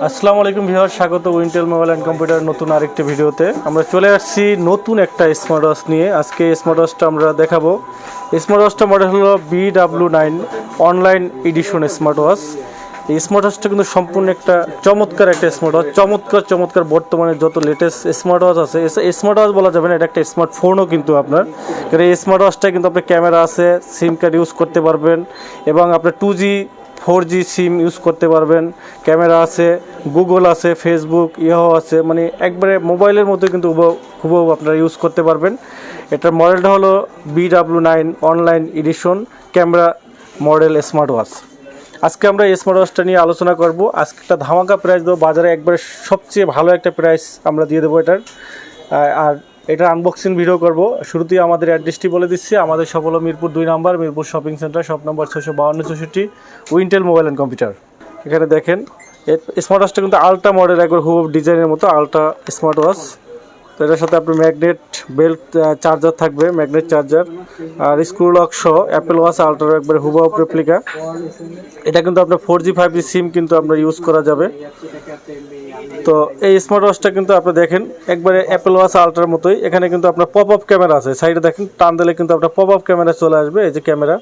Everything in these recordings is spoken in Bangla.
আসসালামু আলাইকুম ভিউয়ার, স্বাগত উইন্টেল মোবাইল অ্যান্ড কম্পিউটার নতুন আরেকটি ভিডিওতে। আমরা চলে আসছি নতুন একটা স্মার্ট ওয়াচ নিয়ে। আজকে স্মার্ট ওয়াচটা আমরা দেখাবো। স্মার্ট ওয়াচটা মডেল হলো BW9 online addition smart watch. এই স্মার্ট ওয়াচটা কিন্তু সম্পূর্ণ একটা চমৎকার একটা স্মার্ট ওয়াচ, চমৎকার বর্তমানে যত লেটেস্ট স্মার্ট ওয়াচ আছে, স্মার্ট ওয়াচ বলা যাবে না, এটা একটা স্মার্টফোনও কিন্তু আপনার। কারণ এই স্মার্ট ওয়াচটা কিন্তু আপনার ক্যামেরা আছে, সিম কার্ড ইউজ করতে পারবেন এবং আপনার 2G 4G সিম ইউজ করতে পারবেন, ক্যামেরা আছে, গুগল আছে, ফেসবুক, ইয়াহো আছে, মানে একবারে মোবাইলের মতো কিন্তু হুবহু আপনারা ইউজ করতে পারবেন। এটার মডেলটা হলো BW9 online addition camera model smart watch. আজকে আমরা এই স্মার্ট ওয়াচটা নিয়ে আলোচনা করব। আজকে একটা ধামাকা প্রাইস দেবো, বাজারে একবারে সবচেয়ে ভালো একটা প্রাইস আমরা দিয়ে দেবো এটার। আর এটার আনবক্সিং ভিডিও করব। শুরুতেই আমাদের অ্যাড্রেসটি বলে দিচ্ছি। আমাদের সব হলো মিরপুর 2 নম্বর, Mirpur shopping centre, shop number 652-64, Wintel mobile and computer. এখানে দেখেন স্মার্ট ওয়াচটা কিন্তু আলট্রা মডেল, একবার হুবহু ডিজাইনের মতো আলট্রা স্মার্ট ওয়াচ। তো এটার সাথে আপনার ম্যাগনেট বেল্ট চার্জার থাকবে, ম্যাগনেট চার্জার, আর স্ক্রু লক সহ অ্যাপেল ওয়াচ আলট্রার একবারে হুবহু রেপ্লিকা। এটা কিন্তু আপনার 4G 5G সিম কিন্তু আপনার ইউজ করা যাবে। তো এই স্মার্ট ওয়াচটা কিন্তু আপনি দেখেন একবারে অ্যাপেল ওয়াচ আলট্রার মতোই। এখানে কিন্তু আপনার পপ আপ ক্যামেরা আছে, সাইডে দেখেন টান দিলে কিন্তু আপনার পপ আপ ক্যামেরা চলে আসবে, এই যে ক্যামেরা।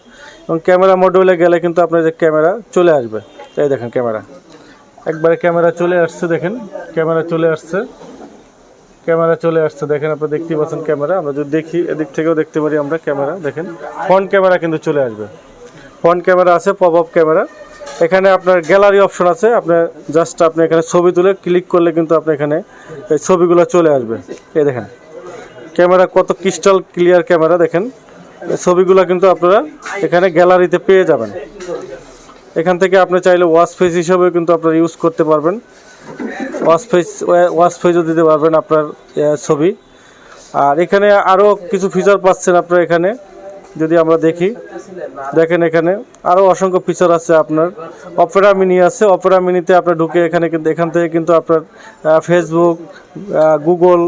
এবং ক্যামেরা মডিউলে গেলে কিন্তু আপনার যে ক্যামেরা চলে আসবে, এই দেখেন ক্যামেরা, একবারে ক্যামেরা চলে আসছে, দেখেন ক্যামেরা চলে আসছে, দেখেন আপনি দেখতেই পাচ্ছেন ক্যামেরা। আমরা যদি দেখি এদিক থেকেও দেখতে পারি আমরা ক্যামেরা, দেখেন ফ্রন্ট ক্যামেরা কিন্তু চলে আসবে, ফ্রন্ট ক্যামেরা আছে, পপ আপ ক্যামেরা। এখানে আপনার গ্যালারি অপশন আছে, আপনার জাস্ট আপনি এখানে ছবি তুলে ক্লিক করলে কিন্তু আপনি এখানে এই ছবিগুলো চলে আসবে। এই দেখেন ক্যামেরা কত ক্রিস্টাল ক্লিয়ার ক্যামেরা, দেখেন ছবিগুলো কিন্তু আপনারা এখানে গ্যালারিতে পেয়ে যাবেন। এখান থেকে আপনি চাইলে ওয়াচ ফেস হিসাবেও কিন্তু আপনারা ইউজ করতে পারবেন, ওয়াচ ফেসও দিতে পারবেন আপনার ছবি। আর এখানে আরও কিছু ফিচার পাচ্ছেন আপনারা। এখানে যদি আমরা দেখি, দেখেন এখানে আরও অসংখ্য ফিচার আছে আপনার। অপেরা মিনি আছে, অপেরা মিনিতে আপনার ঢুকে এখানে কিন্তু এখান থেকে কিন্তু আপনার ফেসবুক, গুগল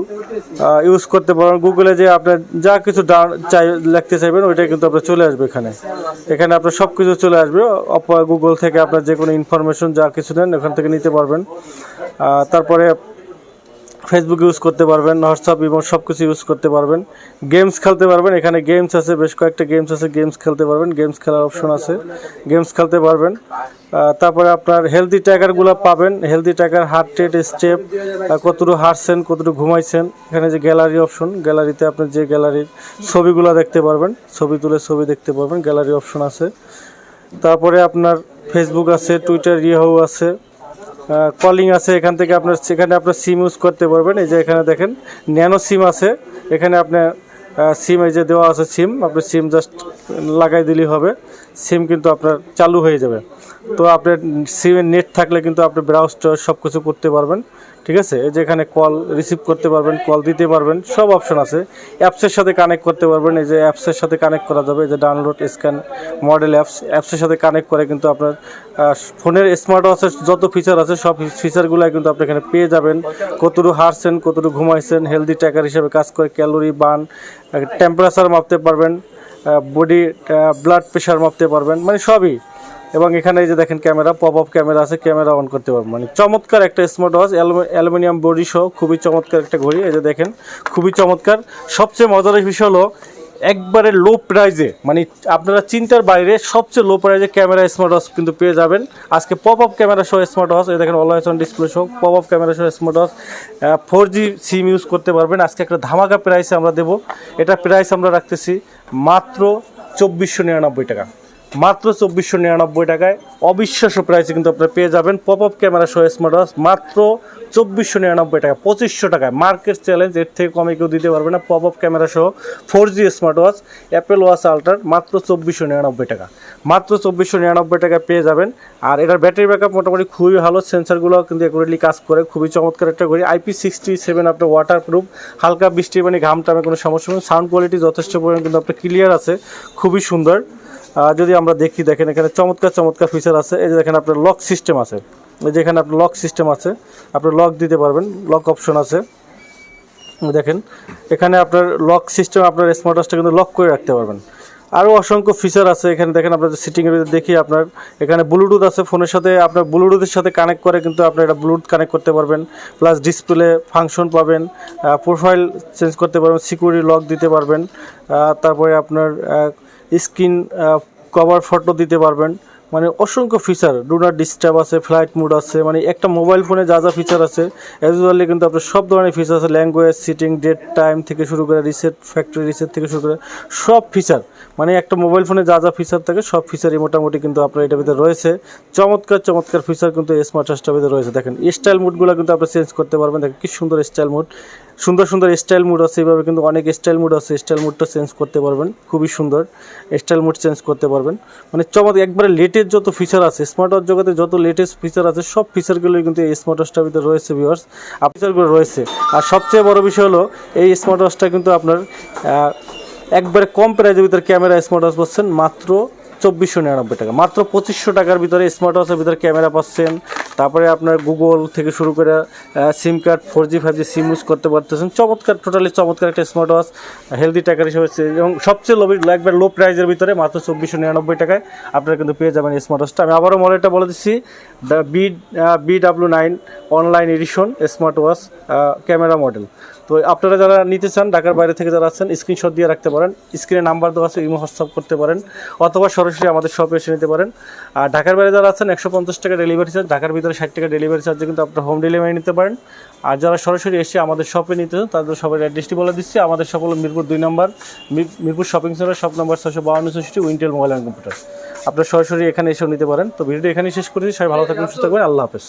ইউজ করতে পারবেন। গুগলে যে আপনার যা কিছু লিখতে চাইবেন ওইটাই কিন্তু আপনার চলে আসবে এখানে। এখানে আপনার সব কিছু চলে আসবে, গুগল থেকে আপনার যে কোনো ইনফরমেশন যা কিছু নেন ওখান থেকে নিতে পারবেন। তারপরে ফেসবুক ইউজ করতে পারবেন, হোয়াটসঅ্যাপ এবং সব কিছু ইউজ করতে পারবেন। গেমস খেলতে পারবেন, এখানে গেমস আছে, বেশ কয়েকটা গেমস আছে, গেমস খেলতে পারবেন, গেমস খেলার অপশন আছে, গেমস খেলতে পারবেন। তারপরে আপনার হেলদি ট্র্যাকারগুলো পাবেন, healthy tracker, heart rate, step, কতটুকু হাঁটছেন, কতটুকু ঘুমাইছেন। এখানে যে গ্যালারি অপশন, গ্যালারিতে আপনার যে গ্যালারির ছবিগুলো দেখতে পারবেন, ছবি তুলে ছবি দেখতে পারবেন, গ্যালারি অপশন আছে। তারপরে আপনার ফেসবুক আছে, টুইটার, ইয়াহু আছে, কলিং আছে। এখান থেকে আপনার সিম ইউজ করতে পারবেন। এই যে এখানে দেখেন ন্যানো সিম আছে, এখানে আপনার সিম এই যে দেওয়া আছে, সিম আপনি সিম জাস্ট লাগাই দিলেই হবে, সিম কিন্তু আপনার চালু হয়ে যাবে। তো আপনার সিমের নেট থাকলে কিন্তু আপনি ব্রাউজ সব কিছু করতে পারবেন, ঠিক আছে। এই যে এখানে কল রিসিভ করতে পারবেন, কল দিতে পারবেন, সব অপশন আছে। অ্যাপসের সাথে কানেক্ট করতে পারবেন, এই যে অ্যাপসের সাথে কানেক্ট করা যাবে, এই যে ডাউনলোড স্ক্যান মডেল অ্যাপসের সাথে কানেক্ট করে কিন্তু আপনার ফোনের স্মার্ট ওয়াচের যত ফিচার আছে সব ফিচারগুলো কিন্তু আপনি এখানে পেয়ে যাবেন। কতটুকু হাঁটছেন, কতটুকু ঘুমাইছেন, হেলদি ট্র্যাকার হিসেবে কাজ করে, ক্যালোরি বার্ন, টেম্পারেচার মাপতে পারবেন, বডি ব্লাড প্রেশার মাপতে পারবেন, মানে সবই। এবং এখানে এই যে দেখেন ক্যামেরা, পপ আপ ক্যামেরা আছে, ক্যামেরা অন করতে পারবেন। মানে চমৎকার একটা স্মার্ট ওয়াচ, অ্যালুমিনিয়াম বডি সহ খুবই চমৎকার একটা ঘড়ি। এই যে দেখেন খুবই চমৎকার। সবচেয়ে মজার বিষয় হলো একবারে লো প্রাইজে, মানে আপনারা চিন্তার বাইরে সবচেয়ে লো প্রাইজে ক্যামেরা স্মার্ট ওয়াচ কিন্তু পেয়ে যাবেন আজকে। পপ আপ ক্যামেরা সহ স্মার্ট ওয়াচ, এই দেখেন অলওয়েজ অন ডিসপ্লে সহ পপ আপ ক্যামেরা সহ smart watch, 4G SIM use করতে পারবেন। আজকে একটা ধামাকা প্রাইসে আমরা দেবো। এটা প্রাইস আমরা রাখতেছি মাত্র 2499 টাকা, মাত্র 2499 টাকায় অবিশ্বাস্য প্রাইসে কিন্তু আপনারা পেয়ে যাবেন পপ আপ ক্যামেরা সহ স্মার্ট ওয়াচ মাত্র 2499 টাকা, 2500 টাকায়। মার্কেট চ্যালেঞ্জ, এর থেকে কমে কেউ দিতে পারবে না। পপ আপ ক্যামেরা সহ 4G smart watch Apple watch আলট্রার মাত্র 2499 টাকা, মাত্র 2499 টাকায় পেয়ে যাবেন। আর এটার ব্যাটারি ব্যাকআপ মোটামুটি খুবই ভালো, সেন্সারগুলো কিন্তু অ্যাকুরেটলি কাজ করে, খুবই চমৎকার একটা ঘড়ি। IP67 আপনার ওয়াটার প্রুফ, হালকা বৃষ্টি মানে ঘাম টামে কোনো সমস্যা নেই। সাউন্ড কোয়ালিটি যথেষ্ট পরিমাণ কিন্তু আপনার ক্লিয়ার আছে, খুবই সুন্দর। যদি আমরা দেখি, দেখেন এখানে চমৎকার ফিচার আছে। এই যে দেখেন আপনার লক সিস্টেম আছে, এই যে এখানে আপনার লক সিস্টেম আছে, আপনি লক দিতে পারবেন, লক অপশন আছে। দেখেন এখানে আপনার লক সিস্টেম, আপনার স্মার্ট ওয়াচটা কিন্তু লক করে রাখতে পারবেন। আরও অসংখ্য ফিচার আছে এখানে। দেখেন আপনাদের সিটিংয়ের ভিতরে দেখি, আপনার এখানে ব্লুটুথ আছে, ফোনের সাথে আপনার ব্লুটুথের সাথে কানেক্ট করে কিন্তু আপনার এটা ব্লুটুথ কানেক্ট করতে পারবেন, প্লাস ডিসপ্লে ফাংশন পাবেন, প্রোফাইল চেঞ্জ করতে পারবেন, সিকিউরিটি লক দিতে পারবেন, তারপরে আপনার স্ক্রিন কভার ফটো দিতে পারবেন, মানে অসংখ্য ফিচার, ডু নট ডিস্টার্ব আছে, ফ্লাইট মোড আছে, মানে একটা মোবাইল ফোনে যা যা ফিচার আছে অ্যাজুয়ালি কিন্তু আপনার সব ধরনের ফিচার আছে। ল্যাঙ্গুয়েজ, সিটিং, ডেট টাইম থেকে শুরু করে রিসেট, ফ্যাক্টরি রিসেট থেকে শুরু করে সব ফিচার, মানে একটা মোবাইল ফোনে যা যা ফিচার থাকে সব ফিচারই মোটামুটি কিন্তু আপনার এটার ভিতরে রয়েছে। চমৎকার চমৎকার ফিচার কিন্তু এই স্মার্ট ওয়াচটার ভিতরে রয়েছে। দেখেন স্টাইল মুডগুলো কিন্তু আপনি চেঞ্জ করতে পারবেন। দেখেন কি সুন্দর স্টাইল মুড, সুন্দর সুন্দর স্টাইল মুড আছে, এইভাবে কিন্তু অনেক স্টাইল মুড আছে, স্টাইল মুডটা চেঞ্জ করতে পারবেন, খুবই সুন্দর স্টাইল মুড চেঞ্জ করতে পারবেন। মানে চমৎকার একবারে লেটেস্ট যত ফিচার আছে স্মার্ট ওয়াচ জগতে, যত লেটেস্ট ফিচার আছে সব ফিচারগুলোই কিন্তু এই স্মার্ট ওয়াচটার ভিতরে রয়েছে ভিউয়ার্স, ফিচারগুলো রয়েছে। আর সবচেয়ে বড় বিষয় হলো এই স্মার্ট ওয়াচটা কিন্তু আপনার একবারে কম প্রাইজের ভিতরে ক্যামেরা স্মার্ট ওয়াচ পাচ্ছেন মাত্র 2499 টাকা, মাত্র 2500 টাকার ভিতরে স্মার্ট ওয়াচের ভিতরে ক্যামেরা পাচ্ছেন। তারপরে আপনার গুগল থেকে শুরু করে সিম card 4G 5G SIM use করতে পারতেছেন। চমৎকার, টোটালি চমৎকার একটা স্মার্ট ওয়াচ, হেলদি টাকার হিসেবে, এবং সবচেয়ে একবার লো প্রাইজের ভিতরে মাত্র 2499 টাকায় আপনারা কিন্তু পেয়ে যাবেন এই স্মার্ট ওয়াচটা। আমি আবারও মডেলটা বলে দিচ্ছি, the BW9 online addition smart watch camera model. তো আপনারা যারা নিতে চান, ঢাকার বাইরে থেকে যারা আছেন স্ক্রিনশট দিয়ে রাখতে পারেন, স্ক্রিনে নাম্বার দেওয়া আছে, ইমো হোয়াটসঅ্যাপ করতে পারেন, অথবা সরাসরি আমাদের শপে এসে নিতে পারেন। আর ঢাকার বাইরে যারা আছেন 150 টাকা ডেলিভারি চার্জ, ঢাকার ভিতরে 60 টাকা ডেলিভারি চার্জে কিন্তু আপনারা হোম ডেলিভারি নিতে পারেন। আর যারা সরাসরি এসে আমাদের শপে নিতে চান তাদের সবার অ্যাড্রেসটি বলে দিচ্ছি। আমাদের শপ হলো মিরপুর 2 নম্বর, Mirpur shopping centre, shop number 652 Wintel mobile and computer. আপনারা সরাসরি এখানে এসেও নিতে পারেন। তো ভিডিওটি এখানেই শেষ করেছি। সবাই ভালো থাকবেন, সুস্থ থাকবেন, আল্লাহ হাফেজ।